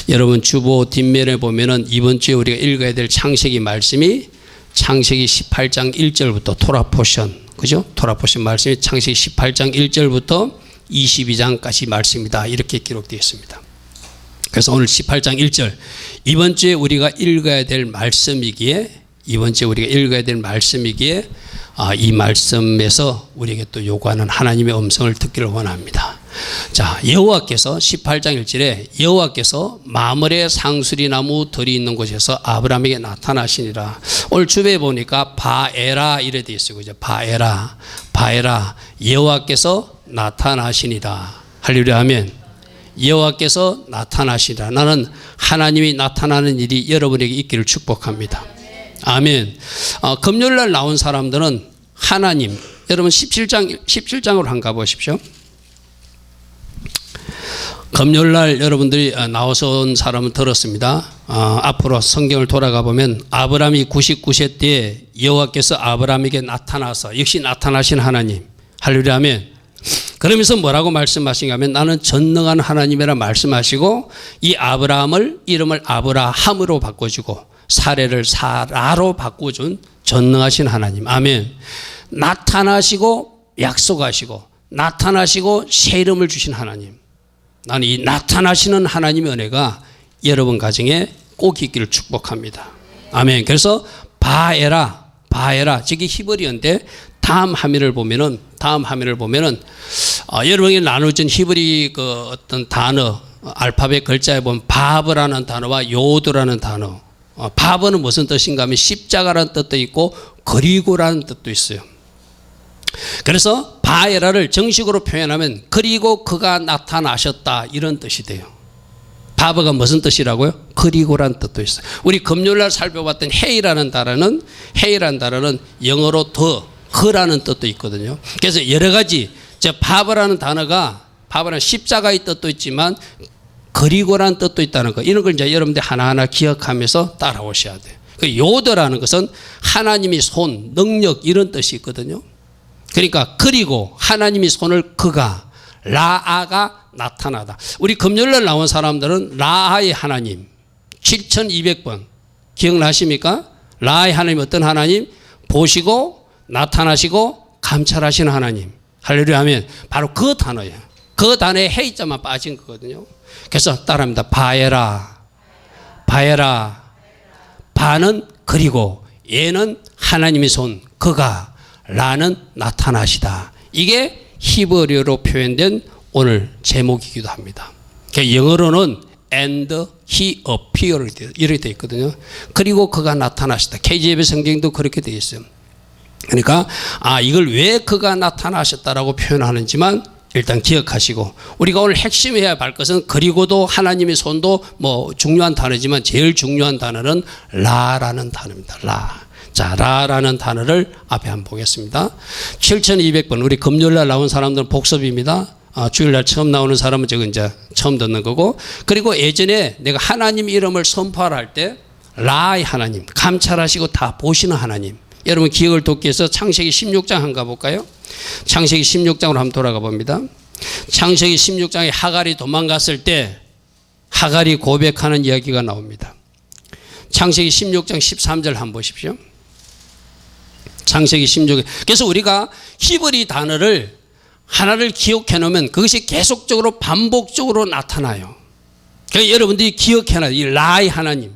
여러분 주보 뒷면에 보면은 이번 주에 우리가 읽어야 될 창세기 말씀이 창세기 18장 1절부터 토라 포션, 그죠? 토라 포션 말씀이 창세기 18장 1절부터 22장까지 말씀이다. 이렇게 기록되어 있습니다. 그래서 오늘 18장 1절, 이번 주에 우리가 읽어야 될 말씀이기에 이 말씀에서 우리에게 또 요구하는 하나님의 음성을 듣기를 원합니다. 자, 여호와께서 18장 1절에 여호와께서 마므레 상수리 나무 들이 있는 곳에서 아브라함에게 나타나시니라. 오늘 주변에 보니까 바에라 이래 되어 있어요. 그죠? 바에라 여호와께서 나타나시니라. 할렐루야 아멘. 여호와께서 나타나시니라. 나는 하나님이 나타나는 일이 여러분에게 있기를 축복합니다. 아멘. 금요일날 나온 사람들은 하나님, 여러분 17장으로 한번 가보십시오. 금요일날 여러분들이 나와서 온 사람은 들었습니다. 앞으로 성경을 돌아가 보면 아브라함이 99세 때에 여호와께서 아브라함에게 나타나서 역시 나타나신 하나님. 할렐루야 아멘. 그러면서 뭐라고 말씀하신가 하면 나는 전능한 하나님이라 말씀하시고 이 아브라함을 이름을 아브라함으로 바꿔주고 사례를 사라로 바꿔준 전능하신 하나님. 아멘. 나타나시고 약속하시고 나타나시고 새 이름을 주신 하나님. 나는 이 나타나시는 하나님의 은혜가 여러분 가정에 꼭 있기를 축복합니다. 아멘. 그래서 바에라 저기 히브리어인데 다음 화면을 보면은 여러분이 나눠준 히브리 그 어떤 단어 알파벳 글자에 보면 바브라는 단어와 요드라는 단어. 바브는 무슨 뜻인가 하면 십자가라는 뜻도 있고 그리고라는 뜻도 있어요. 그래서 바에라를 정식으로 표현하면 그리고 그가 나타나셨다 이런 뜻이 돼요. 바브가 무슨 뜻이라고요? 그리고라는 뜻도 있어요. 우리 금요일날 살펴봤던 헤이라는 단어는 영어로 더 그라는 뜻도 있거든요. 그래서 여러 가지 바브라는 단어가 바브라는 십자가의 뜻도 있지만 그리고라는 뜻도 있다는 거, 이런 걸 이제 여러분들 하나하나 기억하면서 따라오셔야 돼요. 요더라는 것은 하나님이 손, 능력 이런 뜻이 있거든요. 그러니까 그리고 하나님이 손을 그가 라아가 나타나다. 우리 금요일날 나온 사람들은 라아의 하나님 7200번 기억나십니까? 라아의 하나님 어떤 하나님? 보시고 나타나시고 감찰하시는 하나님. 할렐루야 하면 바로 그 단어예요. 그 단어에 헤이자만 빠진 거거든요. 그래서 따라합니다. 바에라. 바는 그리고 얘는 하나님의 손 그가 라는 나타나시다. 이게 히브리어로 표현된 오늘 제목이기도 합니다. 영어로는 and he appeared 이렇게 되어 있거든요. 그리고 그가 나타나시다. KJV 성경도 그렇게 되어 있어요. 그러니까 이걸 왜 그가 나타나셨다라고 표현하는지만 일단 기억하시고, 우리가 오늘 핵심해야 할 것은 그리고도 하나님의 손도 뭐 중요한 단어지만 제일 중요한 단어는 라라는 단어입니다. 자, 라라는 단어를 앞에 한번 보겠습니다. 7200번 우리 금요일날 나온 사람들은 복습입니다. 주일날 처음 나오는 사람은 저거 이제 처음 듣는 거고, 그리고 예전에 내가 하나님 이름을 선포할 때 라의 하나님, 감찰하시고 다 보시는 하나님, 여러분 기억을 돕기 위해서 창세기 16장 한번 가볼까요? 창세기 16장으로 한번 돌아가 봅니다. 창세기 16장에 하갈이 도망갔을 때 하갈이 고백하는 이야기가 나옵니다. 창세기 16장 13절 한번 보십시오. 창세기 16장. 그래서 우리가 히브리 단어를 하나를 기억해 놓으면 그것이 계속적으로 반복적으로 나타나요. 그러니까 여러분들이 기억해놔야 돼요. 이 라의 하나님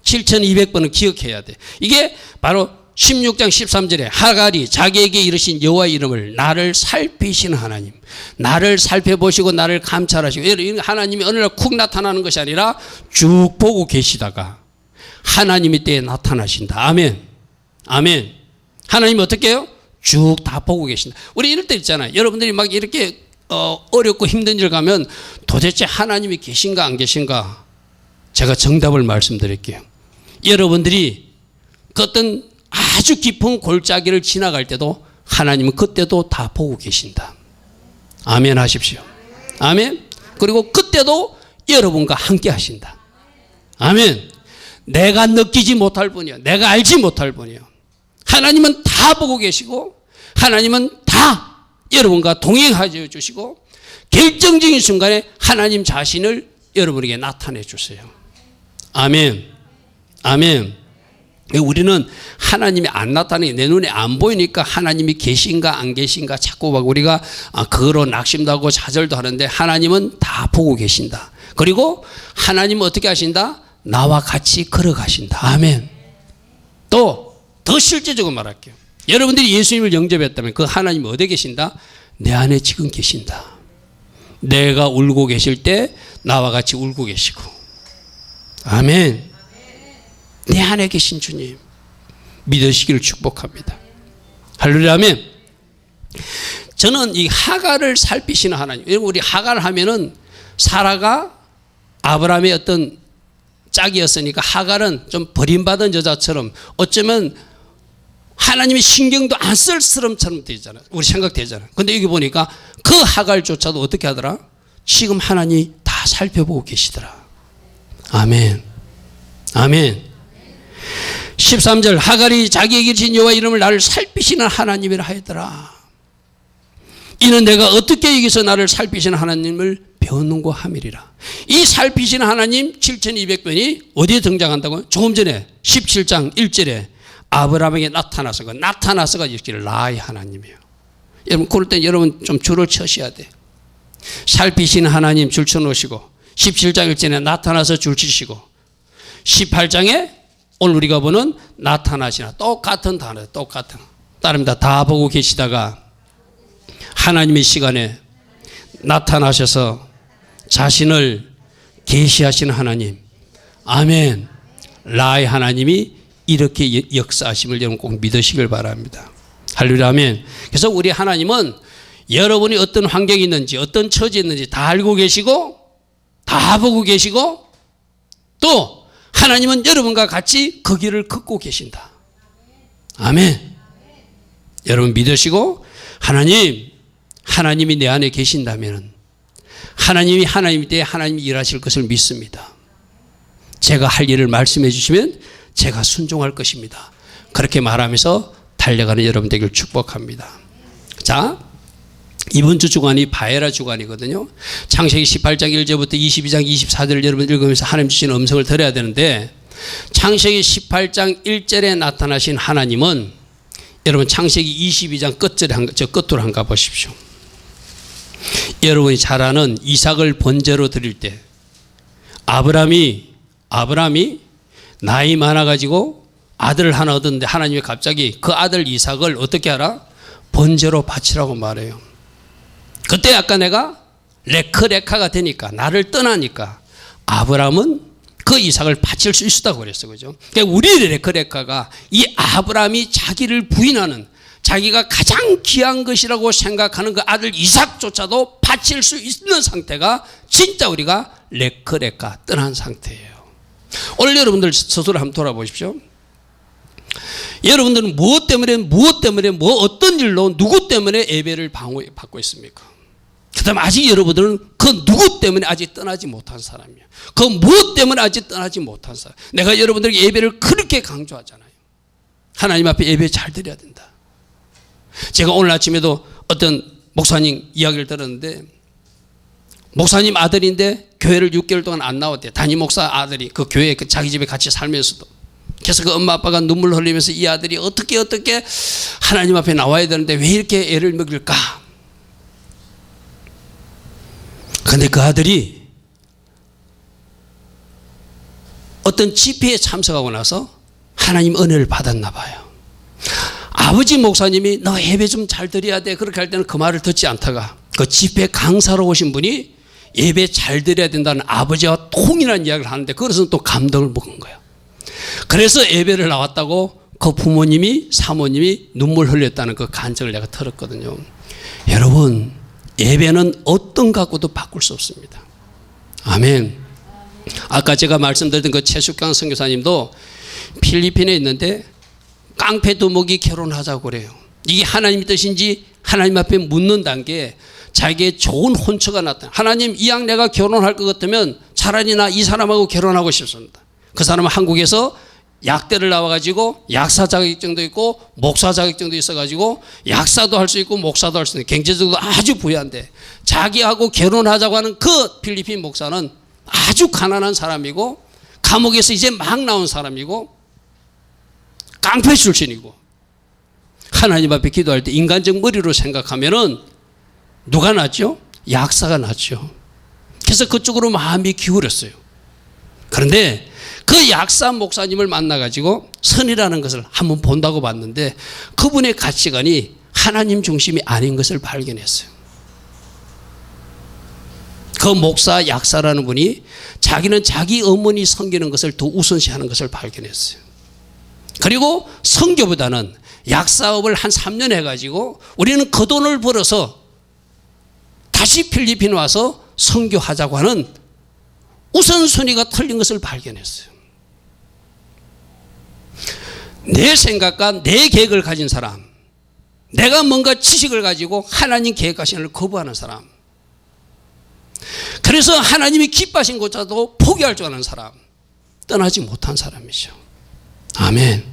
7200번은 기억해야 돼. 이게 바로 16장 13절에 하갈이 자기에게 이르신 여호와의 이름을 나를 살피시는 하나님, 나를 살펴보시고 나를 감찰하시고, 하나님이 어느 날 쿡 나타나는 것이 아니라 쭉 보고 계시다가 하나님이 때에 나타나신다. 아멘. 아멘. 하나님이 어떻게 해요? 쭉 다 보고 계신다. 우리 이럴 때 있잖아요. 여러분들이 막 이렇게 어렵고 힘든 일 가면 도대체 하나님이 계신가 안 계신가? 제가 정답을 말씀드릴게요. 여러분들이 그 어떤 아주 깊은 골짜기를 지나갈 때도 하나님은 그때도 다 보고 계신다. 아멘 하십시오. 아멘. 그리고 그때도 여러분과 함께 하신다. 아멘. 내가 느끼지 못할 분이요, 내가 알지 못할 분이요, 하나님은 다 보고 계시고 하나님은 다 여러분과 동행하여 주시고 결정적인 순간에 하나님 자신을 여러분에게 나타내 주세요. 아멘. 아멘. 우리는 하나님이 안 나타나게 내 눈에 안 보이니까 하나님이 계신가 안 계신가 자꾸 막 우리가 그거로 낙심도 하고 좌절도 하는데 하나님은 다 보고 계신다. 그리고 하나님은 어떻게 하신다? 나와 같이 걸어가신다. 아멘. 또 더 실제적으로 말할게요. 여러분들이 예수님을 영접했다면 그 하나님이 어디에 계신다? 내 안에 지금 계신다. 내가 울고 계실 때 나와 같이 울고 계시고. 아멘. 내 안에 계신 주님 믿으시기를 축복합니다. 할렐루야. 아멘. 저는 이 하갈을 살피시는 하나님. 우리 하갈 하면은 사라가 아브라함의 어떤 짝이었으니까 하갈은 좀 버림받은 여자처럼 어쩌면 하나님이 신경도 안 쓸 사람처럼 되잖아요. 우리 생각되잖아요. 근데 여기 보니까 그 하갈조차도 어떻게 하더라? 지금 하나님이 다 살펴보고 계시더라. 아멘. 아멘. 13절 하갈이 자기에게 진 여호와 이름을 나를 살피시는 하나님이라 하였더라. 이는 내가 어떻게 여기서 나를 살피시는 하나님을 배웠는고 함이리라. 이 살피시는 하나님 7200번이 어디에 등장한다고요? 조금 전에 17장 1절에 아브라함에게 나타나서가 이렇게 나의 하나님이에요. 여러분 그럴 때 여러분 좀 줄을 쳐셔야 돼. 살피시는 하나님 줄 쳐놓으시고 17장 1절에 나타나서 줄 치시고 18장에 오늘 우리가 보는 나타나시나 똑같은 단어 똑같은 따릅니다. 다 보고 계시다가 하나님의 시간에 나타나셔서 자신을 계시하시는 하나님. 아멘. 나의 하나님이 이렇게 역사하심을 여러분 꼭 믿으시길 바랍니다. 할렐루야. 아멘. 그래서 우리 하나님은 여러분이 어떤 환경이 있는지 어떤 처지에 있는지 다 알고 계시고 다 보고 계시고 또 하나님은 여러분과 같이 그 길을 걷고 계신다. 아멘. 여러분 믿으시고 하나님이 내 안에 계신다면 하나님이 하나님일 때 하나님이 일하실 것을 믿습니다. 제가 할 일을 말씀해 주시면 제가 순종할 것입니다. 그렇게 말하면서 달려가는 여러분 되길 축복합니다. 자, 이번 주 주간이 바에라 주간이거든요. 창세기 18장 1절부터 22장 24절을 여러분 읽으면서 하나님 주신 음성을 들어야 되는데 창세기 18장 1절에 나타나신 하나님은 여러분 창세기 22장 끝으로 한번 가보십시오. 여러분이 잘 아는 이삭을 번제로 드릴 때 아브라함이 나이 많아가지고 아들을 하나 얻었는데 하나님이 갑자기 그 아들 이삭을 어떻게 하라? 번제로 바치라고 말해요. 그때 아까 내가 레카가 되니까 나를 떠나니까 아브라함은 그 이삭을 바칠 수 있었다고 그랬어. 그죠? 그러니까 우리 레카가 이 아브라함이 자기를 부인하는 자기가 가장 귀한 것이라고 생각하는 그 아들 이삭조차도 바칠 수 있는 상태가 진짜 우리가 레카 떠난 상태예요. 오늘 여러분들 스스로 한번 돌아보십시오. 여러분들은 무엇 때문에 어떤 일로 누구 때문에 예배를 받고 있습니까? 그 다음 아직 여러분들은 그 누구 때문에 아직 떠나지 못한 사람이에요. 그 무엇 때문에 아직 떠나지 못한 사람. 내가 여러분들에게 예배를 그렇게 강조하잖아요. 하나님 앞에 예배 잘 드려야 된다. 제가 오늘 아침에도 어떤 목사님 이야기를 들었는데 목사님 아들인데 교회를 6개월 동안 안 나왔대요. 담임 목사 아들이 그 교회 자기 집에 같이 살면서도. 그래서 그 엄마 아빠가 눈물 흘리면서 이 아들이 어떻게 하나님 앞에 나와야 되는데 왜 이렇게 애를 먹일까? 그런데 그 아들이 어떤 집회에 참석하고 나서 하나님 은혜를 받았나 봐요. 아버지 목사님이 너 예배 좀 잘 드려야 돼. 그렇게 할 때는 그 말을 듣지 않다가 그 집회 강사로 오신 분이 예배 잘 드려야 된다는 아버지와 통일한 이야기를 하는데 그것은 또 감동을 먹은 거예요. 그래서 예배를 나왔다고 그 부모님이 사모님이 눈물 흘렸다는 그 간증을 내가 들었거든요. 여러분 예배는 어떤 갖고도 바꿀 수 없습니다. 아멘. 아까 제가 말씀드렸던 그 최숙강 선교사님도 필리핀에 있는데 깡패 두목이 결혼하자고 그래요. 이게 하나님 뜻인지 하나님 앞에 묻는다는 게 자기의 좋은 혼처가 나타나. 하나님 이 양 내가 결혼할 것 같으면 차라리 나 이 사람하고 결혼하고 싶습니다. 그 사람은 한국에서 약대를 나와가지고 약사 자격증도 있고 목사 자격증도 있어가지고 약사도 할 수 있고 목사도 할 수 있는 경제적으로 아주 부유한데 자기하고 결혼하자고 하는 그 필리핀 목사는 아주 가난한 사람이고 감옥에서 이제 막 나온 사람이고 깡패 출신이고 하나님 앞에 기도할 때 인간적 머리로 생각하면은 누가 낫죠? 약사가 낫죠. 그래서 그쪽으로 마음이 기울었어요. 그런데 그 약사 목사님을 만나가지고 선이라는 것을 한번 본다고 봤는데 그분의 가치관이 하나님 중심이 아닌 것을 발견했어요. 그 목사 약사라는 분이 자기는 자기 어머니 섬기는 것을 더 우선시하는 것을 발견했어요. 그리고 선교보다는 약사업을 한 3년 해가지고 우리는 그 돈을 벌어서 다시 필리핀 와서 선교하자고 하는 우선순위가 틀린 것을 발견했어요. 내 생각과 내 계획을 가진 사람, 내가 뭔가 지식을 가지고 하나님 계획하신 것을 거부하는 사람, 그래서 하나님이 기뻐하신 것조차도 포기할 줄 아는 사람, 떠나지 못한 사람이죠. 아멘.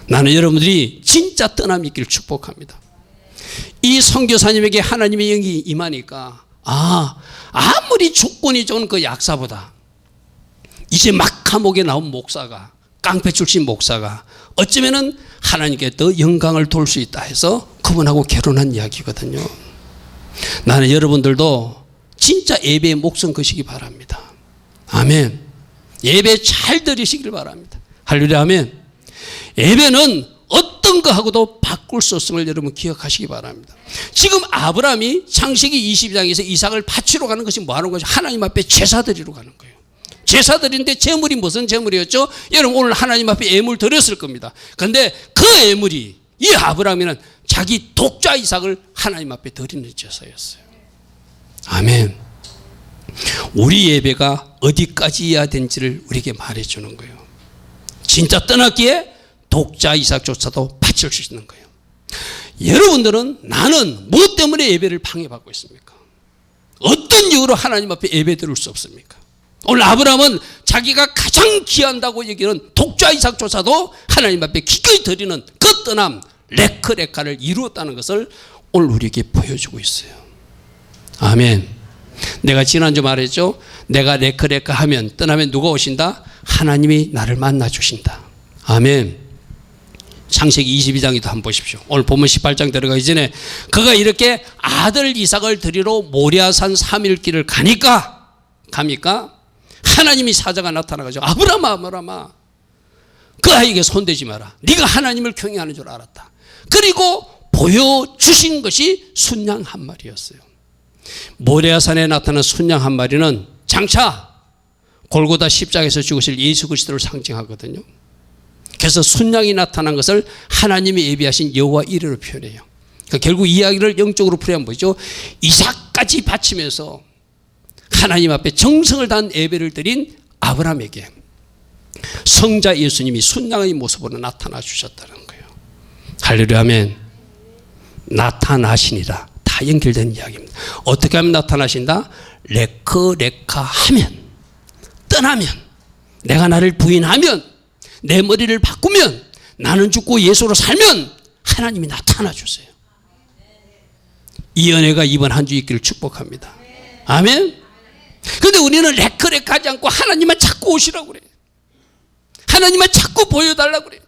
나는 여러분들이 진짜 떠남이 있기를 축복합니다. 이 선교사님에게 하나님의 영이 임하니까 아무리 조건이 좋은 그 약사보다 이제 막 감옥에 나온 목사가, 깡패 출신 목사가 어쩌면은 하나님께 더 영광을 돌 수 있다 해서 그분하고 결혼한 이야기거든요. 나는 여러분들도 진짜 예배에 목숨 거시기 바랍니다. 아멘. 예배 잘 드리시길 바랍니다. 할렐루야. 아멘. 예배는 어떤 거하고도 바꿀 수 없음을 여러분 기억하시기 바랍니다. 지금 아브라함이 창세기 22장에서 이삭을 바치러 가는 것이 뭐 하는 거죠? 하나님 앞에 제사 드리러 가는 거예요. 제사 드리는데 제물이 무슨 제물이었죠? 여러분 오늘 하나님 앞에 예물 드렸을 겁니다. 그런데 그 예물이 이 아브라함이는 자기 독자 이삭을 하나님 앞에 드리는 제사였어요. 아멘. 우리 예배가 어디까지여야 되는지를 우리에게 말해주는 거예요. 진짜 떠났기에 독자 이삭조차도 바칠 수 있는 거예요. 여러분들은 나는 무엇 때문에 예배를 방해받고 있습니까? 어떤 이유로 하나님 앞에 예배 드릴 수 없습니까? 오늘 아브라함은 자기가 가장 귀한다고 여기는 독자 이삭조차도 하나님 앞에 기꺼이 드리는 그 떠남 레크레카를 이루었다는 것을 오늘 우리에게 보여주고 있어요. 아멘. 내가 지난주 말했죠. 내가 레크레카 하면 떠나면 누가 오신다? 하나님이 나를 만나 주신다. 아멘. 창세기 22장에도 한번 보십시오. 오늘 본문 18장 들어가기 전에 그가 이렇게 아들 이삭을 드리러 모리아산 3일길을 갑니까? 하나님이 사자가 나타나가지고 아브라함아 그 아이에게 손대지 마라. 네가 하나님을 경외하는 줄 알았다. 그리고 보여주신 것이 순양 한 마리였어요. 모리아산에 나타난 순양 한 마리는 장차 골고다 십자가에서 죽으실 예수 그리스도를 상징하거든요. 그래서 순양이 나타난 것을 하나님이 예비하신 여호와 이레로 표현해요. 그러니까 결국 이야기를 영적으로 풀이하면 뭐죠? 이삭까지 바치면서 하나님 앞에 정성을 다한 예배를 드린 아브라함에게 성자 예수님이 순양의 모습으로 나타나 주셨다는 거예요. 할렐루야. 아멘. 나타나시니라. 다 연결된 이야기입니다. 어떻게 하면 나타나신다? 레크레카 하면, 떠나면, 내가 나를 부인하면, 내 머리를 바꾸면, 나는 죽고 예수로 살면 하나님이 나타나 주세요. 이 은혜가 이번 한 주 있기를 축복합니다. 아멘. 그런데 우리는 레크레카 하지 않고 하나님만 자꾸 오시라고 그래. 하나님만 자꾸 보여달라고 그래.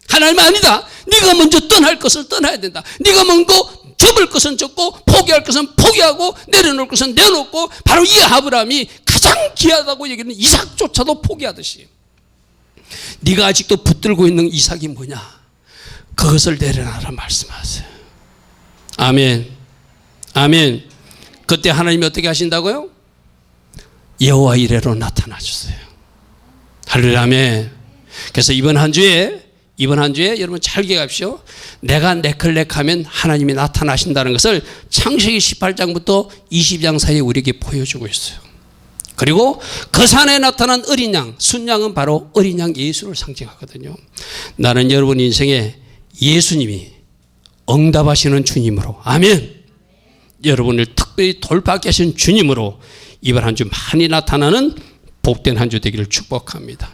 하나님 아니다. 네가 먼저 떠날 것을 떠나야 된다. 네가 먼저 접을 것은 접고 포기할 것은 포기하고 내려놓을 것은 내려놓고, 바로 이 아브라함이 가장 귀하다고 얘기하는 이삭조차도 포기하듯이 네가 아직도 붙들고 있는 이삭이 뭐냐? 그것을 내려놔라 말씀하세요. 아멘. 아멘. 그때 하나님이 어떻게 하신다고요? 여호와 이레로 나타나 주세요. 할렐루야. 아멘. 그래서 이번 한 주에 여러분 잘 기억하십시오. 내가 레클렉하면 하나님이 나타나신다는 것을 창세기 18장부터 22장 사이에 우리에게 보여주고 있어요. 그리고 그 산에 나타난 어린 양, 순양은 바로 어린 양 예수를 상징하거든요. 나는 여러분 인생에 예수님이 응답하시는 주님으로, 아멘, 여러분을 특별히 돌파하게 하신 주님으로 이번 한 주 많이 나타나는 복된 한 주 되기를 축복합니다.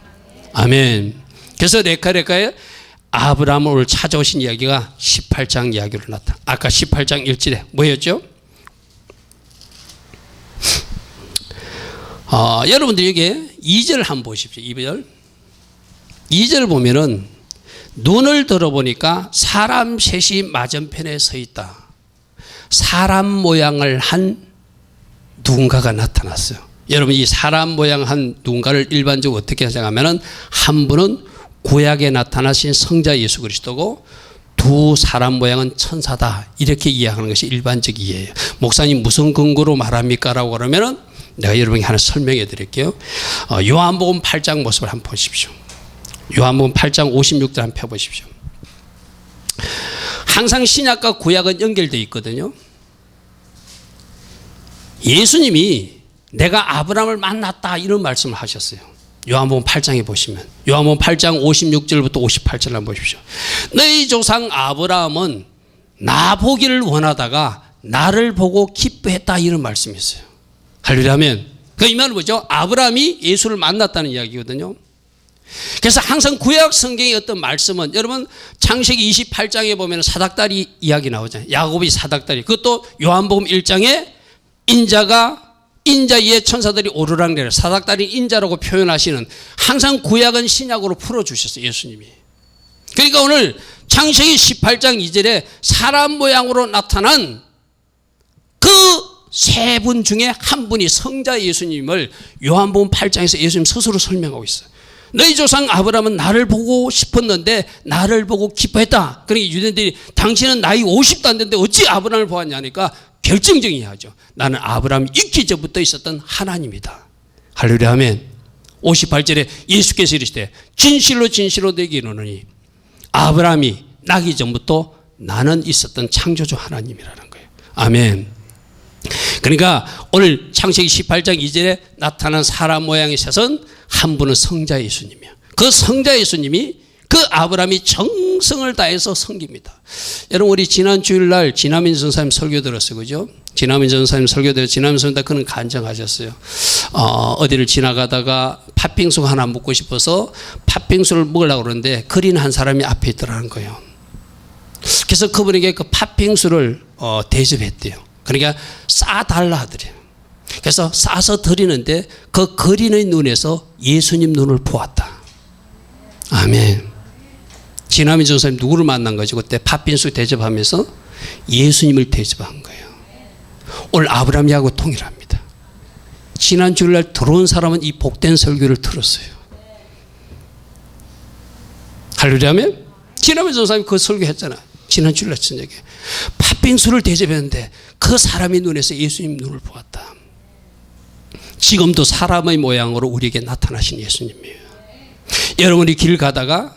아멘. 그래서 레카레카에 아브라함을 오늘 찾아오신 이야기가 18장 이야기로 나타나. 아까 18장 1절에 뭐였죠? 여러분들 여기 2절 한번 보십시오. 2절 보면은 눈을 들어보니까 사람 셋이 맞은편에 서 있다. 사람 모양을 한 누군가가 나타났어요. 여러분 이 사람 모양 한 누군가를 일반적으로 어떻게 생각하면은 한 분은 구약에 나타나신 성자 예수 그리스도고 두 사람 모양은 천사다 이렇게 이해하는 것이 일반적 이해예요. 목사님 무슨 근거로 말합니까? 라고 그러면은 내가 여러분에게 하나 설명해 드릴게요. 요한복음 8장 모습을 한번 보십시오. 요한복음 8장 56절 한번 펴보십시오. 항상 신약과 구약은 연결되어 있거든요. 예수님이 내가 아브라함을 만났다 이런 말씀을 하셨어요. 요한복음 8장에 보시면 요한복음 8장 56절부터 58절 한번 보십시오. 너희 조상 아브라함은 나 보기를 원하다가 나를 보고 기뻐했다 이런 말씀이 있어요. 할렐루야면 그 이 말은 뭐죠? 아브라함이 예수를 만났다는 이야기거든요. 그래서 항상 구약 성경의 어떤 말씀은 여러분 창세기 28장에 보면 사닥다리 이야기 나오잖아요. 야곱이 사닥다리. 그것도 요한복음 1장에 인자 위에 천사들이 오르락내리락 사닥다리 인자라고 표현하시는 항상 구약은 신약으로 풀어주셨어요. 예수님이. 그러니까 오늘 창세기 18장 2절에 사람 모양으로 나타난 그 세 분 중에 한 분이 성자 예수님을 요한복음 8장에서 예수님 스스로 설명하고 있어요. 너희 조상 아브라함은 나를 보고 싶었는데 나를 보고 기뻐했다. 그러니까 유대인들이 당신은 나이 50도 안 됐는데 어찌 아브라함을 보았냐니까 결정적인 이야기죠. 나는 아브라함이 있기 전부터 있었던 하나님이다. 할렐루야 아멘. 58절에 예수께서 이르시되 진실로 진실로 내게 이르노니 아브라함이 나기 전부터 나는 있었던 창조주 하나님이라는 거예요. 아멘. 그러니까 오늘 창세기 18장 2절에 나타난 사람 모양의 셋은 한 분은 성자 예수님이에요. 그 성자 예수님이 그 아브라함이 정성을 다해서 섬깁니다. 여러분 우리 지난 주일날 진화민 전사님 설교 들었어요. 그죠? 진화민 전사님 설교 들었어요. 진화민 전사님 그는 간증하셨어요. 어디를 지나가다가 팥빙수 하나 먹고 싶어서 팥빙수를 먹으려고 그러는데 거린 한 사람이 앞에 있더라는 거예요. 그래서 그분에게 그 팥빙수를 대접했대요. 그러니까 싸달라 하더래요. 그래서 싸서 드리는데 그 거린의 눈에서 예수님 눈을 보았다. 아멘. 진화민 전사님 누구를 만난 거죠? 그때 팥빙수 대접하면서 예수님을 대접한 거예요. 오늘 아브라함하고 동일합니다. 지난 주일날 들어온 사람은 이 복된 설교를 들었어요. 할렐루야 아멘. 진화민 전사님 그 설교했잖아. 지난 주일날 저녁에 팥빙수를 대접했는데 그 사람의 눈에서 예수님 눈을 보았다. 지금도 사람의 모양으로 우리에게 나타나신 예수님이에요. 여러분이 길 가다가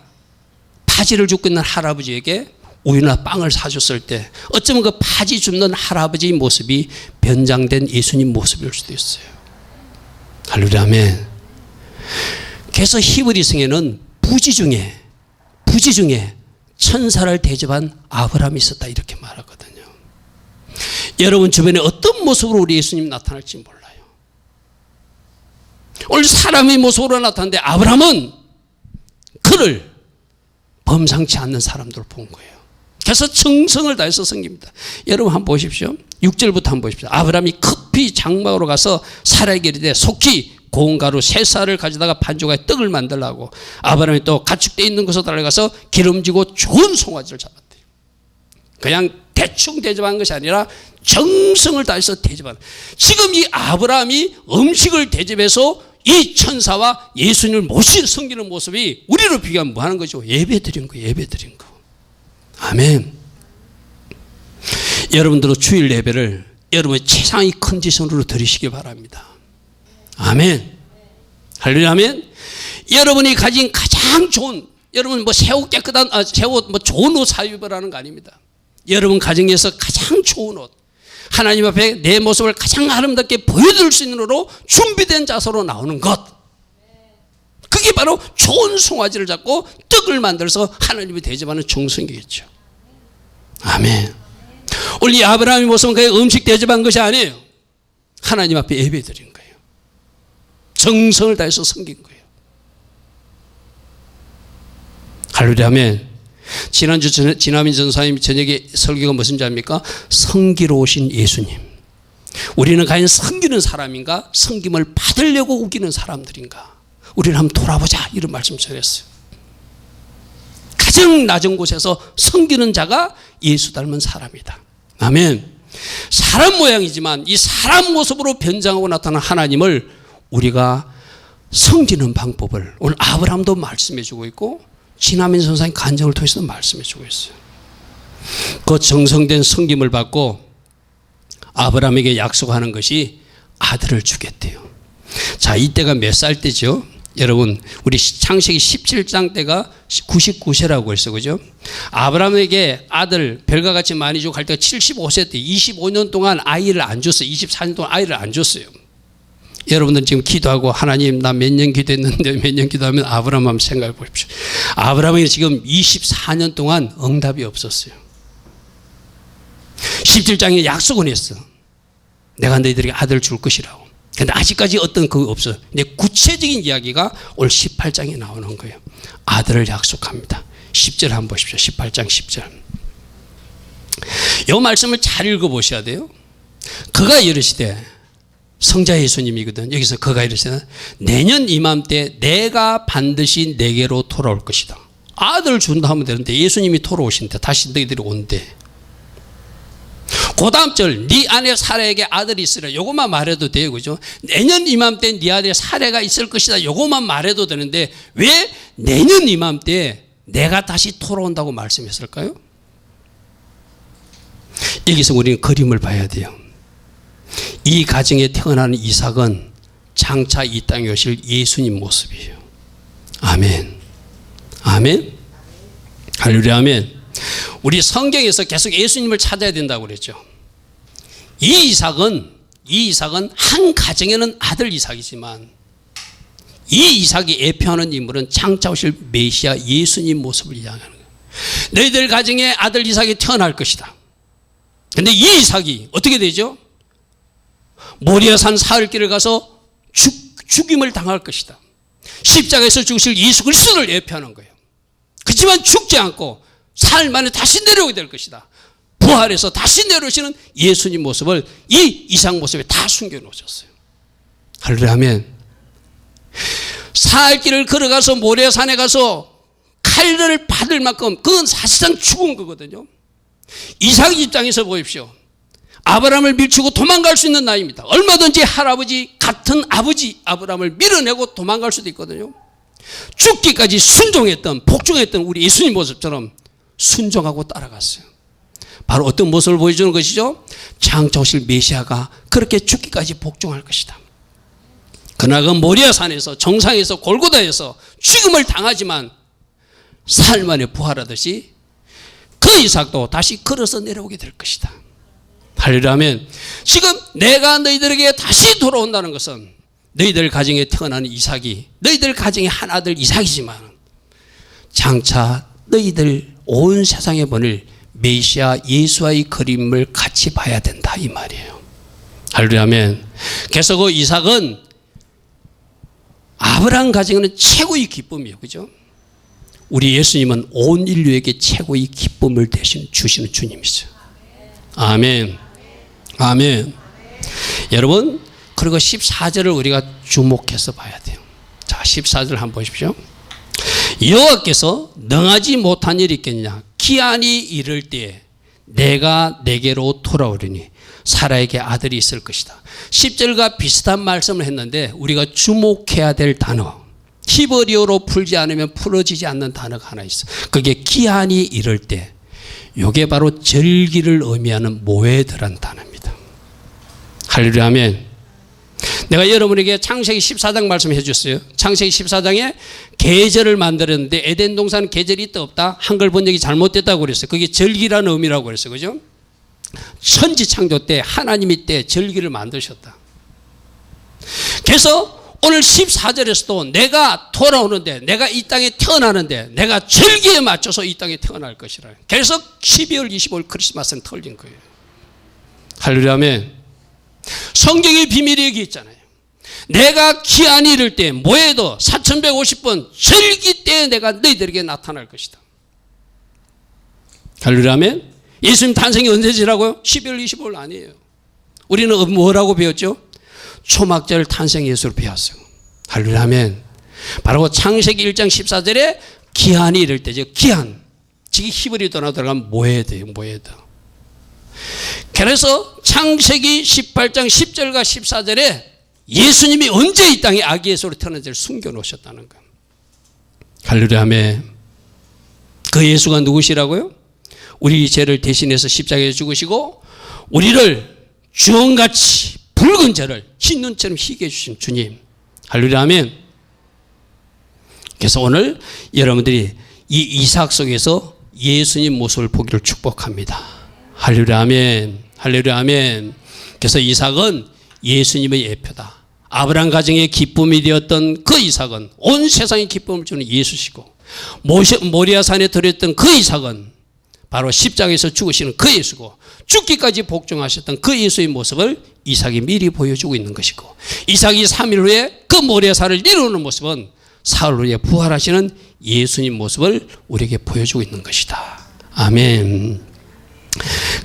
파지를 줍고 있는 할아버지에게 우유나 빵을 사줬을 때 어쩌면 그 파지 줍는 할아버지의 모습이 변장된 예수님 모습일 수도 있어요. 할렐루야 아멘. 그래서 히브리서에는 부지 중에 천사를 대접한 아브라함이 있었다 이렇게 말하거든요. 여러분 주변에 어떤 모습으로 우리 예수님 나타날지 몰라요. 오늘 사람의 모습으로 나타났는데 아브라함은 그를 범상치 않는 사람들을 본 거예요. 그래서 정성을 다해서 섬깁니다. 여러분 한번 보십시오. 6절부터 한번 보십시오. 아브라함이 급히 장막으로 가서 사라에게 이르되 속히 고운 가루 세 쌀을 가져다가 반죽하여 떡을 만들라고 아브라함이 또 가축대 있는 곳으로 달려가서 기름지고 좋은 송아지를 잡았대요. 그냥 대충 대접한 것이 아니라 정성을 다해서 대접하는. 지금 이 아브라함이 음식을 대접해서 이 천사와 예수님을 모시 섬기는 모습이 우리로 비교하면 뭐 하는 거죠? 예배 드린 거, 예배 드린 거. 아멘. 여러분들도 주일 예배를 여러분의 최상의 컨디션으로 드리시기 바랍니다. 아멘. 할렐루야 아멘. 여러분이 가진 가장 좋은, 여러분 뭐 새 옷 깨끗한, 새 옷 뭐 좋은 옷 사입으라는 거 아닙니다. 여러분 가정에서 가장 좋은 옷, 하나님 앞에 내 모습을 가장 아름답게 보여줄 수 있는 으로 준비된 자세로 나오는 것. 그게 바로 좋은 송아지를 잡고 떡을 만들어서 하나님이 대접하는 정성이겠죠. 아멘. 오늘 이 아브라함의 모습은 그냥 음식 대접한 것이 아니에요. 하나님 앞에 예배 드린 거예요. 정성을 다해서 섬긴 거예요. 할렐루야 아멘. 지난주 진화민 전사님 저녁에 설교가 무슨 줄 압니까? 성기로우신 예수님. 우리는 과연 섬기는 사람인가? 섬김을 받으려고 우기는 사람들인가? 우리는 한번 돌아보자, 이런 말씀 전했어요. 가장 낮은 곳에서 섬기는 자가 예수 닮은 사람이다. 아멘. 사람 모양이지만 이 사람 모습으로 변장하고 나타난 하나님을 우리가 섬기는 방법을 오늘 아브라함도 말씀해 주고 있고 진화민 선생님 간증을 통해서도 말씀해 주고 있어요. 그 정성된 섬김을 받고 아브라함에게 약속하는 것이 아들을 주겠대요. 자, 이때가 몇 살 때죠? 여러분, 우리 창세기 17장 때가 99세라고 했어, 그죠? 아브라함에게 아들 별과 같이 많이 주고 갈 때가 75세 때 25년 동안 아이를 안 줬어요. 24년 동안 아이를 안 줬어요. 여러분들 지금 기도하고 하나님 나 몇 년 기도했는데 몇 년 기도하면 아브라함 한번 생각해 보십시오. 아브라함이 지금 24년 동안 응답이 없었어요. 17장에 약속은 했어. 내가 너희들에게 아들 줄 것이라고. 근데 아직까지 어떤 그거 없어요. 근데 구체적인 이야기가 올 18장에 나오는 거예요. 아들을 약속합니다. 10절 한번 보십시오. 18장 10절. 이 말씀을 잘 읽어보셔야 돼요. 그가 이르시되, 성자 예수님이거든. 여기서 그가 이르시되 내년 이맘때 내가 반드시 내게로 돌아올 것이다. 아들을 준다 하면 되는데 예수님이 돌아오신대. 다시 너희들이 온대. 그 다음 절, 네 아내 사라에게 아들이 있으라. 요것만 말해도 돼요, 그죠? 내년 이맘때 네 아들 사라가 있을 것이다. 요것만 말해도 되는데 왜 내년 이맘때 내가 다시 돌아온다고 말씀했을까요? 여기서 우리는 그림을 봐야 돼요. 이 가정에 태어나는 이삭은 장차 이 땅에 오실 예수님 모습이에요. 아멘. 아멘. 할렐루야, 아멘. 우리 성경에서 계속 예수님을 찾아야 된다고 그랬죠. 이 이삭은 한 가정에는 아들 이삭이지만 이 이삭이 예표하는 인물은 장차 오실 메시아 예수님 모습을 이야기하는 거예요. 너희들 가정에 아들 이삭이 태어날 것이다. 그런데 이 이삭이 어떻게 되죠? 모리아산 사흘길을 가서 죽임을 당할 것이다. 십자가에서 죽으실 예수 그리스도를 예표하는 거예요. 그렇지만 죽지 않고 사흘 만에 다시 내려오게 될 것이다. 부활해서 다시 내려오시는 예수님 모습을 이 이삭 모습에 다 숨겨놓으셨어요. 할렐루야, 아멘. 사흘길을 걸어가서 모리아산에 가서 칼을 받을 만큼 그건 사실상 죽은 거거든요. 이삭 입장에서 보십시오. 아브라함을 밀치고 도망갈 수 있는 나이입니다. 얼마든지 할아버지 같은 아버지 아브라함을 밀어내고 도망갈 수도 있거든요. 죽기까지 순종했던 복종했던 우리 예수님 모습처럼 순종하고 따라갔어요. 바로 어떤 모습을 보여주는 것이죠? 장차 오실 메시아가 그렇게 죽기까지 복종할 것이다. 그러나 그 모리아산에서 정상에서 골고다에서 죽음을 당하지만 사흘 만에 부활하듯이 그 이삭도 다시 걸어서 내려오게 될 것이다. 할렐루야, 아멘. 지금 내가 너희들에게 다시 돌아온다는 것은 너희들 가정에 태어나는 이삭이 너희들 가정의 한 아들 이삭이지만 장차 너희들 온 세상에 보낼 메시아 예수와의 그림을 같이 봐야 된다, 이 말이에요. 할렐루야, 아멘. 그래서 그 이삭은 아브라함 가정에는 최고의 기쁨이에요, 그죠? 우리 예수님은 온 인류에게 최고의 기쁨을 대신 주시는 주님이세요. 아멘. 아멘. 여러분, 그리고 14절을 우리가 주목해서 봐야 돼요. 자, 14절 한번 보십시오. 여호와께서 능하지 못한 일이 있겠냐? 기한이 이를 때에 내가 내게로 돌아오리니 사라에게 아들이 있을 것이다. 10절과 비슷한 말씀을 했는데 우리가 주목해야 될 단어, 히브리어로 풀지 않으면 풀어지지 않는 단어가 하나 있어. 그게 기한이 이를 때. 이게 바로 절기를 의미하는 모에드란 단어입니다. 할렐루야, 아멘. 내가 여러분에게 창세기 14장 말씀해 줬어요. 창세기 14장에 계절을 만들었는데 에덴 동산 계절이 있다 없다? 한글 번역이 잘못됐다고 그랬어요. 그게 절기라는 의미라고 그랬어요. 그죠? 천지 창조 때 하나님이 때 절기를 만드셨다. 그래서 오늘 14절에서도 내가 돌아오는데 내가 이 땅에 태어나는데 내가 절기에 맞춰서 이 땅에 태어날 것이라. 그래서 12월 25일 크리스마스는 틀린 거예요. 할렐루야, 아멘. 성경의 비밀이 여기 있잖아요. 내가 기한이 이를 때 모에도 4150번 절기 때에 내가 너희들에게 나타날 것이다. 할렐루야, 아멘. 예수님 탄생이 언제지라고요? 12월 25일 아니에요. 우리는 뭐라고 배웠죠? 초막절 탄생 예수로 배웠어요. 할렐루야 아멘. 바로 창세기 1장 14절에 기한이 이럴 때죠. 기한. 지금 히브리어로 들어가면 모에드예요. 모에드. 그래서 창세기 18장 10절과 14절에 예수님이 언제 이 땅에 아기 예수로 태어난지를 숨겨놓으셨다는 거예요. 할렐루야 아멘. 그 예수가 누구시라고요? 우리 죄를 대신해서 십자가에 죽으시고 우리를 주홍같이 붉은 죄를 흰 눈처럼 희게 해주신 주님. 할렐루야 아멘. 그래서 오늘 여러분들이 이 이삭 속에서 예수님 모습을 보기를 축복합니다. 할렐루야 아멘. 할렐루야 아멘. 그래서 이삭은 예수님의 예표다. 아브라함 가정의 기쁨이 되었던 그 이삭은 온 세상에 기쁨을 주는 예수시고 모리아산에 들었던 그 이삭은 바로 십자가에서 죽으시는 그 예수고 죽기까지 복종하셨던 그 예수의 모습을 이삭이 미리 보여주고 있는 것이고 이삭이 3일 후에 그 모리아산을 이루는 모습은 사흘 후에 부활하시는 예수님 모습을 우리에게 보여주고 있는 것이다. 아멘.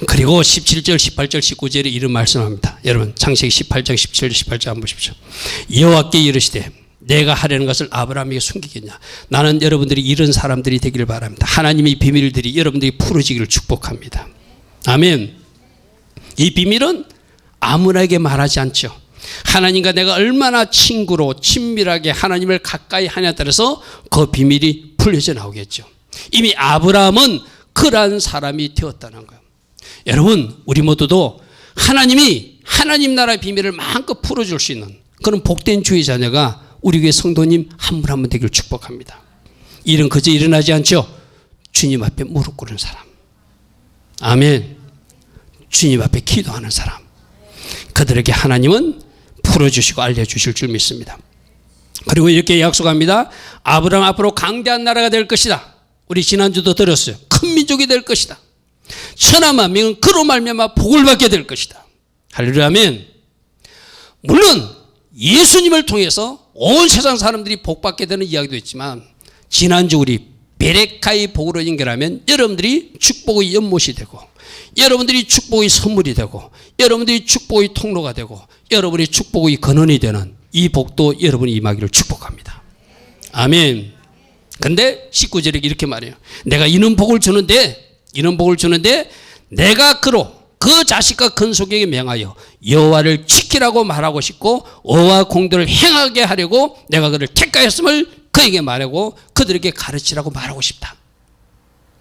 그리고 17절, 18절, 19절에 이런 말씀합니다. 여러분 창세기 18장, 17절, 18절 한번 보십시오. 여호와께 이르시되 내가 하려는 것을 아브라함에게 숨기겠냐. 나는 여러분들이 이런 사람들이 되기를 바랍니다. 하나님의 비밀들이 여러분들이 풀어지기를 축복합니다. 아멘. 이 비밀은 아무나에게 말하지 않죠. 하나님과 내가 얼마나 친구로 친밀하게 하나님을 가까이 하냐에 따라서 그 비밀이 풀려져 나오겠죠. 이미 아브라함은 그러한 사람이 되었다는 거예요. 여러분 우리 모두도 하나님이 하나님 나라의 비밀을 마음껏 풀어줄 수 있는 그런 복된 주의 자녀가 우리 교회 성도님 한 분 한 분 되기를 축복합니다. 일은 그저 일어나지 않죠. 주님 앞에 무릎 꿇는 사람. 아멘. 주님 앞에 기도하는 사람. 그들에게 하나님은 풀어주시고 알려주실 줄 믿습니다. 그리고 이렇게 약속합니다. 아브라함 앞으로 강대한 나라가 될 것이다. 우리 지난주도 들었어요. 큰 민족이 될 것이다. 천하만민은 그로 말미암아 복을 받게 될 것이다. 할렐루야 아멘. 물론 예수님을 통해서 온 세상 사람들이 복 받게 되는 이야기도 있지만 지난주 우리 베레카의 복으로 연결하면 여러분들이 축복의 연못이 되고 여러분들이 축복의 선물이 되고 여러분들이 축복의 통로가 되고 여러분이 축복의 근원이 되는 이 복도 여러분이 임하기를 축복합니다. 아멘. 근데 19절에 이렇게 말해요. 내가 이는 복을 주는데 내가 그로 그 자식과 근속에게 명하여 여호와를 지키라고 말하고 싶고 의와 공도를 행하게 하려고 내가 그를 택하였음을 그에게 말하고 그들에게 가르치라고 말하고 싶다.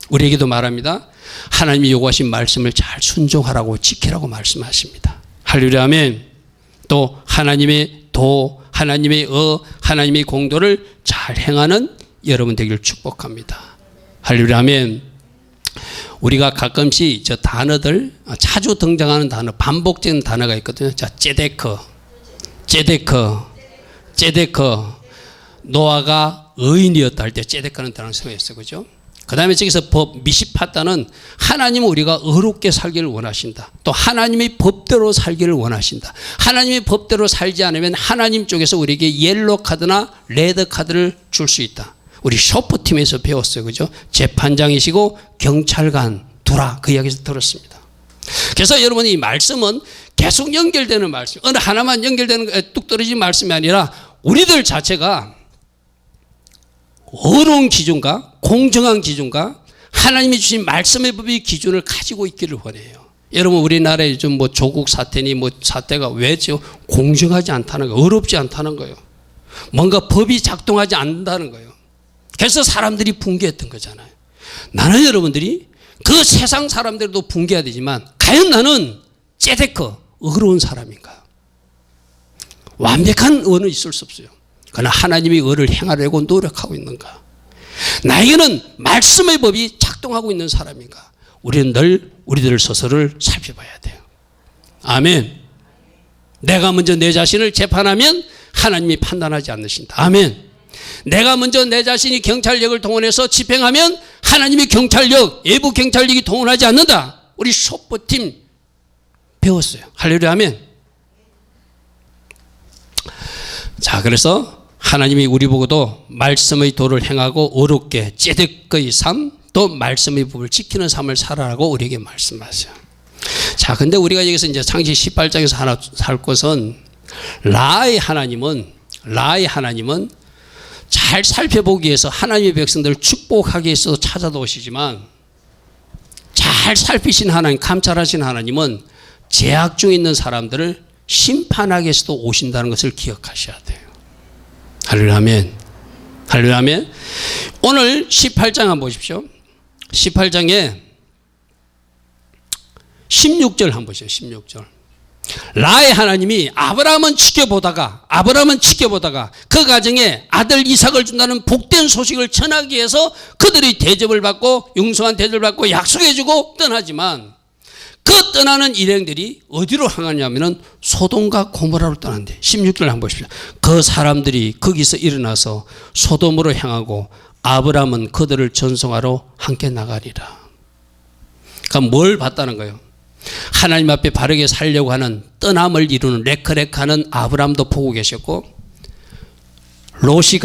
우리에게도 말합니다. 하나님이 요구하신 말씀을 잘 순종하라고 지키라고 말씀하십니다. 할렐루야 아멘. 또 하나님의 도, 하나님의 하나님의 공도를 잘 행하는 여러분 되기를 축복합니다. 할렐루야 아멘. 우리가 가끔씩 저 단어들 자주 등장하는 단어 반복적인 단어가 있거든요. 자, 제데크 노아가 의인이었다 할 때 제데크는 단어를 사용했어요. 그죠? 그 다음에 저기서 미시파다는 하나님은 우리가 의롭게 살기를 원하신다. 또 하나님의 법대로 살기를 원하신다. 하나님의 법대로 살지 않으면 하나님 쪽에서 우리에게 옐로 카드나 레드 카드를 줄 수 있다. 우리 쇼프팀에서 배웠어요. 그죠? 재판장이시고 경찰관 두라 그 이야기에서 들었습니다. 그래서 여러분 이 말씀은 계속 연결되는 말씀. 어느 하나만 연결되는 뚝 떨어진 말씀이 아니라 우리들 자체가 어려운 기준과 공정한 기준과 하나님이 주신 말씀의 법의 기준을 가지고 있기를 원해요. 여러분 우리나라에 요즘 뭐 조국 사태니 뭐 사태가 왜죠? 공정하지 않다는 거예요. 어렵지 않다는 거예요. 뭔가 법이 작동하지 않는다는 거예요. 그래서 사람들이 붕괴했던 거잖아요. 나는 여러분들이 그 세상 사람들도 붕괴해야 되지만 과연 나는 제데크 의로운 사람인가? 완벽한 의는 있을 수 없어요. 그러나 하나님의 의를 행하려고 노력하고 있는가? 나에게는 말씀의 법이 작동하고 있는 사람인가? 우리는 늘 우리들 스스로를 살펴봐야 돼요. 아멘. 내가 먼저 내 자신을 재판하면 하나님이 판단하지 않으신다. 아멘. 내가 먼저 내 자신이 경찰력을 동원해서 집행하면 하나님이 경찰력, 외부 경찰력이 동원하지 않는다. 우리 소포팀 배웠어요. 할렐루야 아멘. 자, 그래서 하나님이 우리 보고도 말씀의 도를 행하고 어렵게 제데크의 삶, 또 말씀의 법을 지키는 삶을 살아라고 우리에게 말씀하세요. 자, 근데 우리가 여기서 이제 창세기 18장에서 하나 살 것은 라의 하나님은 잘 살펴보기 위해서 하나님의 백성들을 축복하기 위해서 찾아도 오시지만 잘 살피신 하나님, 감찰하신 하나님은 죄악 중에 있는 사람들을 심판하기 위해서도 오신다는 것을 기억하셔야 돼요. 할렐루야 아멘. 할렐루야 아멘. 오늘 18장 한번 보십시오. 18장에 16절 한번 보세요. 16절. 라의 하나님이 아브라함은 지켜보다가 그 가정에 아들 이삭을 준다는 복된 소식을 전하기 위해서 그들이 대접을 받고 융성한 대접을 받고 약속해주고 떠나지만 그 떠나는 일행들이 어디로 향하냐면은 소돔과 고모라로 떠난대. 16절 한번 보십시오. 그 사람들이 거기서 일어나서 소돔으로 향하고 아브라함은 그들을 전송하러 함께 나가리라. 그러니까 뭘 봤다는 거예요? 하나님 앞에 바르게 살려고 하는 떠남을 이루는 레크레크하는 아브라함도 보고 계셨고 롯이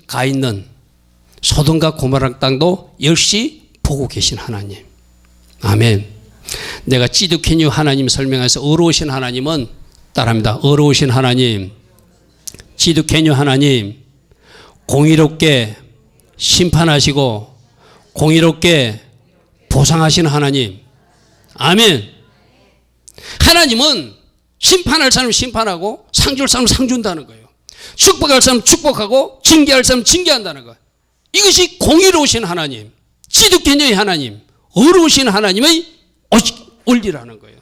가 있는 소돔과 고모라 땅도 역시 보고 계신 하나님. 아멘. 내가 찌두케뉴 하나님 설명해서 어려우신 하나님은 따라합니다. 어려우신 하나님, 찌두케뉴 하나님, 공의롭게 심판하시고 공의롭게 보상하시는 하나님. 아멘. 하나님은 심판할 사람 심판하고 상줄 사람 상준다는 거예요. 축복할 사람 축복하고 징계할 사람 징계한다는 거예요. 이것이 공의로우신 하나님, 찌두케뉴의 하나님, 어려우신 하나님의 원리라는 거예요.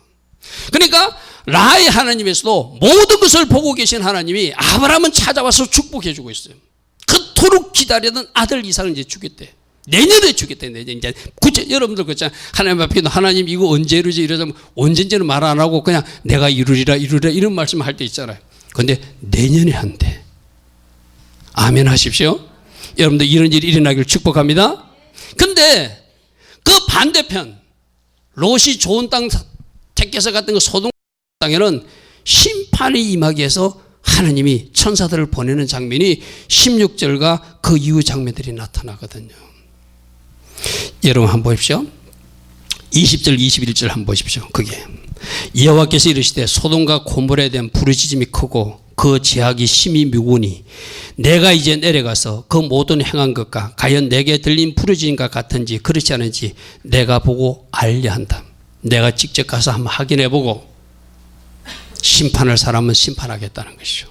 그러니까 라의 하나님에서도 모든 것을 보고 계신 하나님이 아브라함은 찾아와서 축복해 주고 있어요. 그토록 기다리던 아들 이삭을 이제 주겠대. 내년에 주겠대. 내년 이제 여러분들 그렇잖아요. 하나님 앞에 하나님 이거 언제 이루지 이러자면 언제인지는 말 안 하고 그냥 내가 이루리라 이런 말씀을 할 때 있잖아요. 그런데 내년에 한대. 아멘 하십시오. 여러분들 이런 일이 일어나기를 축복합니다. 근데 그 반대편 롯이 좋은 땅 택해서 갔던 그 소돔 땅에는 심판이 임하기 위해서 하나님이 천사들을 보내는 장면이 16절과 그 이후 장면들이 나타나거든요. 여러분 한번 보십시오. 20절 21절 한번 보십시오. 그게 여호와께서 이르시되 소돔과 고모라에 대한 부르짖음이 크고 그 제약이 심히 무거우니 내가 이제 내려가서 그 모든 행한 것과 과연 내게 들린 부르짖음과 같은지 그렇지 않은지 내가 보고 알려 한다. 내가 직접 가서 한번 확인해 보고 심판할 사람은 심판하겠다는 것이죠.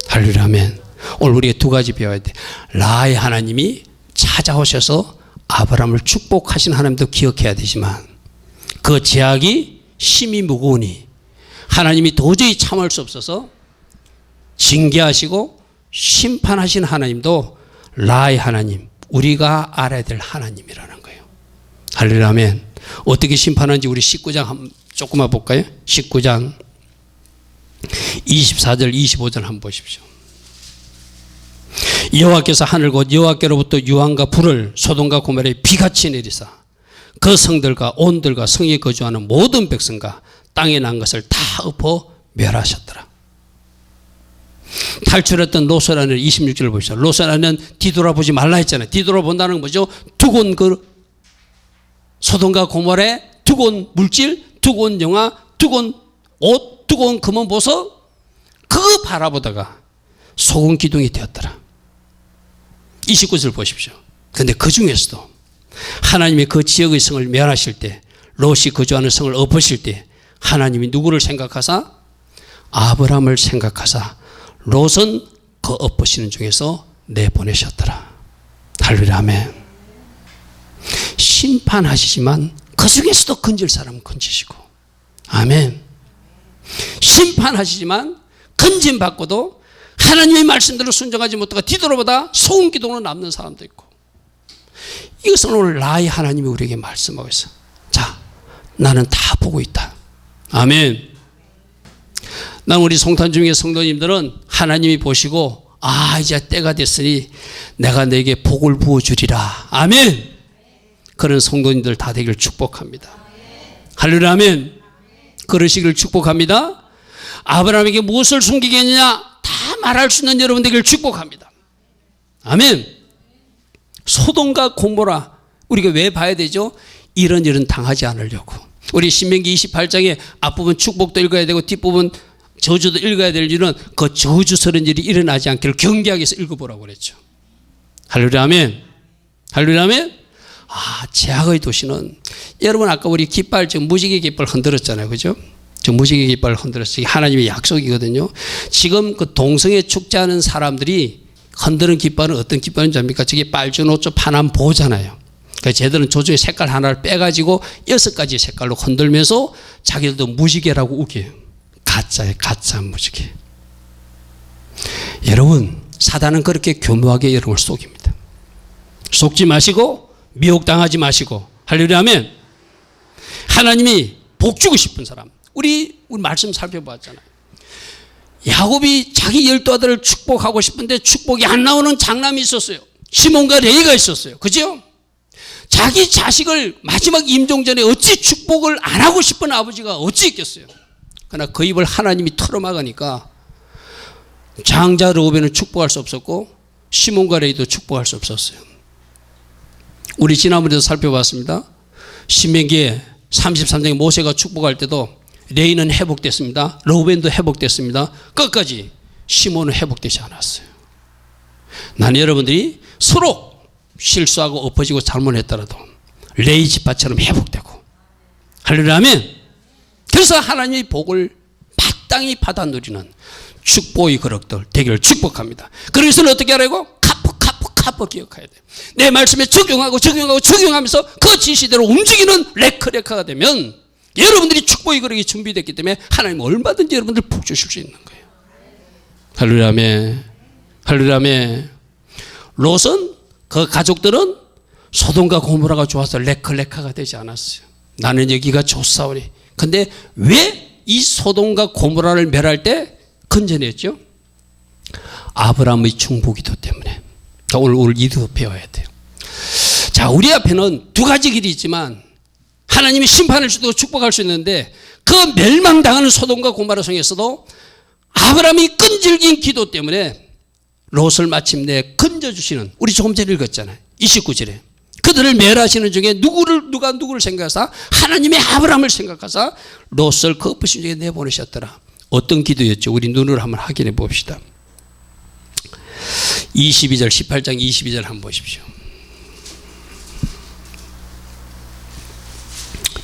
할렐루야 아멘. 오늘 우리가 두 가지 배워야 돼. 라의 하나님이 찾아오셔서 아브라함을 축복하신 하나님도 기억해야 되지만 그 제약이 심히 무거우니 하나님이 도저히 참을 수 없어서 징계하시고 심판하신 하나님도 라의 하나님, 우리가 알아야 될 하나님이라는 거예요. 할렐루야 아멘. 어떻게 심판하는지 우리 19장 한번 조금만 볼까요? 19장 24절 25절 한번 보십시오. 여호와께서 하늘 곧 여호와께로부터 유황과 불을 소돔과 고모라에 비같이 내리사 그 성들과 온들과 성에 거주하는 모든 백성과 땅에 난 것을 다 엎어 멸하셨더라. 탈출했던 롯을 26절을 보시죠. 롯은 뒤돌아보지 말라 했잖아요. 뒤돌아본다는 건 뭐죠? 두고온 그 소돔과 고모라의 두고온 물질, 두고온 영화, 두고온 옷, 두고온 금은 보석 그거 바라보다가 소금 기둥이 되었더라. 29절 보십시오. 그런데 그 중에서도 하나님의 그 지역의 성을 멸하실 때 롯이 거주하는 성을 엎으실 때 하나님이 누구를 생각하사? 아브라함을 생각하사 롯은 그 엎으시는 중에서 내보내셨더라. 할렐루야 아멘. 심판하시지만 그 중에서도 건질 사람은 건지시고 아멘. 심판하시지만 건짐받고도 하나님의 말씀대로 순종하지 못하고 뒤돌아보다 소금 기둥으로 남는 사람도 있고 이것은 오늘 라의 하나님이 우리에게 말씀하고 있어. 자, 나는 다 보고 있다. 아멘. 난 우리 성탄 중에 성도님들은 하나님이 보시고 이제 때가 됐으니 내가 너에게 복을 부어주리라. 아멘. 그런 성도님들 다 되기를 축복합니다. 할렐루야 아멘. 그러시기를 축복합니다. 아브라함에게 무엇을 숨기겠느냐 다 말할 수 있는 여러분 되기를 축복합니다. 아멘. 소돔과 고모라 우리가 왜 봐야 되죠? 이런 일은 당하지 않으려고. 우리 신명기 28장에 앞부분 축복도 읽어야 되고 뒷부분 저주도 읽어야 될 일은 그 저주스러운 일이 일어나지 않기를 경계하기 위해서 읽어보라고 그랬죠. 할렐루야 아멘. 할렐루야 아멘. 제약의 도시는 여러분 아까 우리 깃발 지금 무지개 깃발 흔들었잖아요. 그죠? 저 무지개 깃발 흔들었어요. 하나님의 약속이거든요. 지금 그 동성애 축제하는 사람들이 흔드는 깃발은 어떤 깃발인지 압니까? 저게 빨주노초 파남 보잖아요. 그러니까 쟤들은 저쪽에 색깔 하나를 빼가지고 6가지 색깔로 흔들면서 자기들도 무지개라고 우겨요. 가짜예요. 가짜 무지개. 여러분 사단은 그렇게 교묘하게 여러분을 속입니다. 속지 마시고 미혹당하지 마시고 할렐루야 아멘. 하나님이 복 주고 싶은 사람 우리 말씀 살펴봤잖아요. 야곱이 자기 12아들을 축복하고 싶은데 축복이 안 나오는 장남이 있었어요. 시몬과 레위가 있었어요. 그죠? 자기 자식을 마지막 임종 전에 어찌 축복을 안 하고 싶은 아버지가 어찌 있겠어요. 그러나 그 입을 하나님이 털어막으니까 장자 르우벤은 축복할 수 없었고 시몬과 레위도 축복할 수 없었어요. 우리 지난번에도 살펴봤습니다. 신명기에 33장에 모세가 축복할 때도 레위는 회복됐습니다. 르우벤도 회복됐습니다. 끝까지 시몬은 회복되지 않았어요. 난 여러분들이 서로 실수하고 엎어지고 잘못했더라도 레위 지파처럼 회복되고 할렐루야 아멘. 그래서 하나님의 복을 마땅히 받아 누리는 축복의 거룩들 되기를 축복합니다. 그래서는 어떻게 하라고? 카프 기억해야 돼요. 내 말씀에 적용하면서 그 지시대로 움직이는 레크레카가 되면 여러분들이 축복의 거룩이 준비됐기 때문에 하나님은 얼마든지 여러분들 복 주실 수 있는 거예요. 할렐루야 아멘. 할렐루야 아멘. 롯은 그 가족들은 소돔과 고모라가 좋아서 레크레카가 되지 않았어요. 나는 여기가 좋사오니. 근데 왜 이 소돔과 고모라를 멸할 때 건져냈죠? 아브라함의 중보기도 때문에. 오늘 이도 배워야 돼요. 자, 우리 앞에는 두 가지 길이 있지만 하나님이 심판을 주고 축복할 수 있는데 그 멸망당하는 소돔과 고모라 성에서도 아브라함이 끈질긴 기도 때문에 롯을 마침내 건져주시는 우리 조금 전에 읽었잖아요. 29절에 그들을 멸하시는 중에 누가 누구를 생각하사 하나님의 아브라함을 생각하사 롯을 그 엎으신 중에 내보내셨더라. 어떤 기도였죠? 우리 눈으로 한번 확인해 봅시다. 22절 18장 22절 한번 보십시오.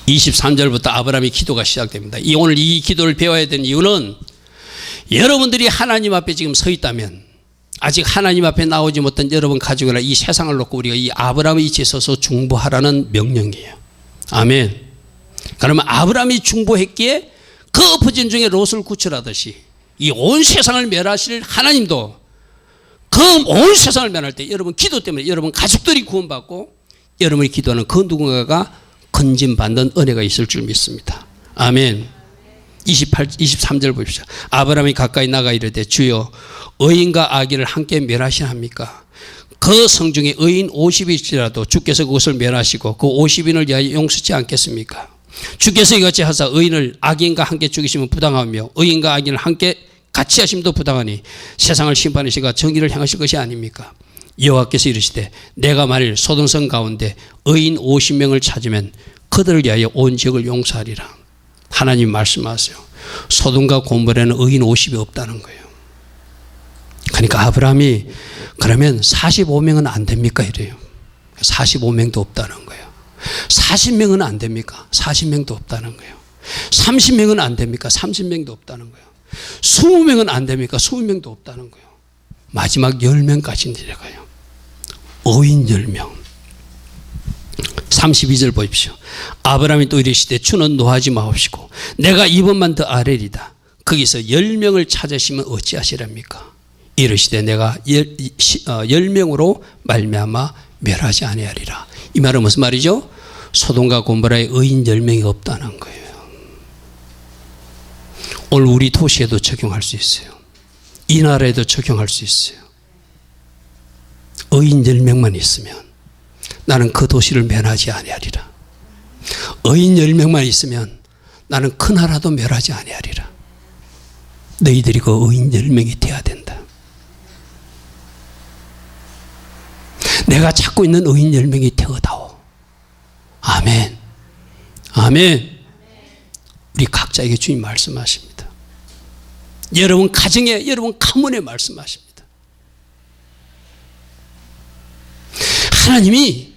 23절부터 아브라함의 기도가 시작됩니다. 오늘 이 기도를 배워야 되는 이유는 여러분들이 하나님 앞에 지금 서 있다면 아직 하나님 앞에 나오지 못한 여러분 가족이나 이 세상을 놓고 우리가 이 아브라함의 위치에 서서 중보하라는 명령이에요. 아멘. 그러면 아브라함이 중보했기에 그 엎어진 중에 롯을 구출하듯이 이 온 세상을 멸하실 하나님도 그 온 세상을 멸할 때 여러분 기도 때문에 여러분 가족들이 구원받고 여러분이 기도하는 그 누군가가 건진받는 은혜가 있을 줄 믿습니다. 아멘. 23절 보십시오. 아브라함이 가까이 나가 이르되 주여 의인과 악인을 함께 멸하시합니까? 그 성중에 의인 50일이라도 주께서 그것을 멸하시고 그 50인을 위하여 용서치 않겠습니까? 주께서 이같이 하사 의인을 악인과 함께 죽이시면 부당하며 의인과 악인을 함께 같이 하심도 부당하니 세상을 심판하시고 정의를 행하실 것이 아닙니까? 여호와께서 이르시되 내가 만일 소돔성 가운데 의인 50명을 찾으면 그들을 위하여 온 지역을 용서하리라. 하나님 말씀하세요. 소돔과 고모라는 의인 50이 없다는 거예요. 그러니까 아브라함이 그러면 45명은 안 됩니까? 이래요. 45명도 없다는 거예요. 40명은 안 됩니까? 40명도 없다는 거예요. 30명은 안 됩니까? 30명도 없다는 거예요. 20명은 안 됩니까? 20명도 없다는 거예요. 마지막 10명까지 내려가요. 의인 10명. 32절 보십시오. 아브라함이 또 이르시되 주는 노하지 마옵시고 내가 이번만 더 아뢰리다. 거기서 10명을 찾으시면 어찌하시랍니까? 이르시되 내가 10명으로 말미암아 멸하지 아니하리라. 이 말은 무슨 말이죠? 소돔과 고모라의 의인 10명이 없다는 거예요. 오늘 우리 도시에도 적용할 수 있어요. 이 나라에도 적용할 수 있어요. 의인 10명만 있으면 나는 그 도시를 멸하지 아니하리라. 의인 10명만 있으면 나는 그 나라도 멸하지 아니하리라. 너희들이 그 의인 10명이 되어야 된다. 내가 찾고 있는 의인 10명이 되어다오. 아멘. 아멘. 우리 각자에게 주님 말씀하십니다. 여러분 가정에, 여러분 가문에 말씀하십니다. 하나님이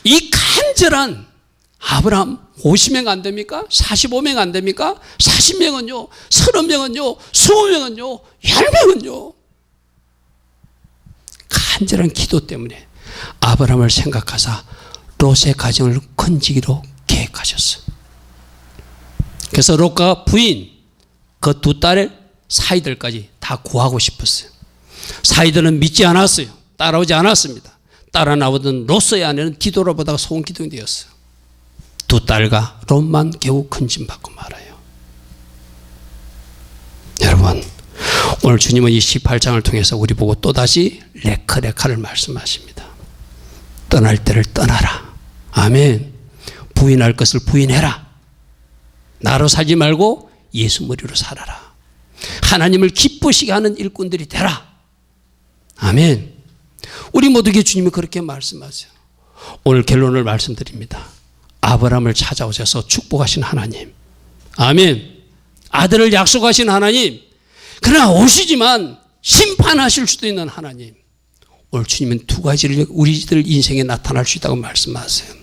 이 간절한 아브라함 50명 안 됩니까? 45명 안 됩니까? 40명은요, 30명은요, 20명은요, 10명은요. 간절한 기도 때문에 아브라함을 생각하사 롯의 가정을 건지기로 계획하셨어요. 그래서 롯과 부인, 그 두 딸의 사이들까지 다 구하고 싶었어요. 사이들은 믿지 않았어요. 따라오지 않았습니다. 따라 나오던 롯의 아내는 뒤돌아보다가 소원 기둥이 되었어요. 두 딸과 롯만 겨우 건진받고 말아요. 여러분, 오늘 주님은 이 18장을 통해서 우리 보고 또다시 레카레카를 말씀하십니다. 떠날 때를 떠나라. 아멘. 부인할 것을 부인해라. 나로 살지 말고 예수 머리로 살아라. 하나님을 기쁘시게 하는 일꾼들이 되라. 아멘. 우리 모두에게 주님이 그렇게 말씀하세요. 오늘 결론을 말씀드립니다. 아브라함을 찾아오셔서 축복하신 하나님. 아멘. 아들을 약속하신 하나님. 그러나 오시지만 심판하실 수도 있는 하나님. 오늘 주님은 두 가지를 우리들 인생에 나타날 수 있다고 말씀하세요.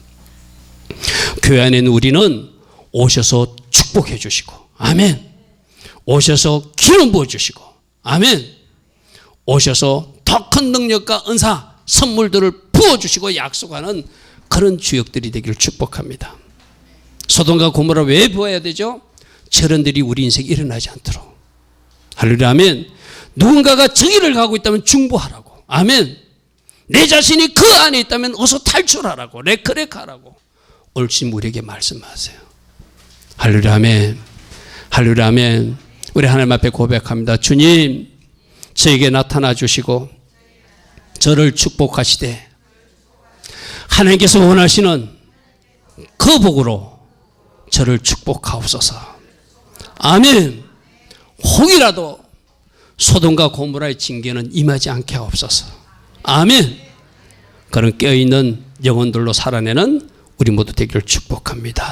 교회 안에 있는 우리는 오셔서 축복해 주시고, 아멘. 오셔서 기름 부어 주시고, 아멘. 오셔서 더 큰 능력과 은사, 선물들을 부어 주시고 약속하는 그런 주역들이 되기를 축복합니다. 소돔과 고모라 왜 부어야 되죠? 저런 일이 우리 인생에 일어나지 않도록. 할렐루야, 아멘. 누군가가 저기를 가고 있다면 중보하라고. 아멘. 내 자신이 그 안에 있다면 어서 탈출하라고. 레크레카라고. 오늘 주님 우리에게 말씀하세요. 할렐루야, 아멘. 할렐루야, 아멘. 우리 하나님 앞에 고백합니다. 주님, 저에게 나타나 주시고 저를 축복하시되 하나님께서 원하시는 그 복으로 저를 축복하옵소서. 아멘. 혹이라도 소돔과 고모라의 징계는 임하지 않게 하옵소서. 아멘. 그런 깨어있는 영혼들로 살아내는 우리 모두 되기를 축복합니다.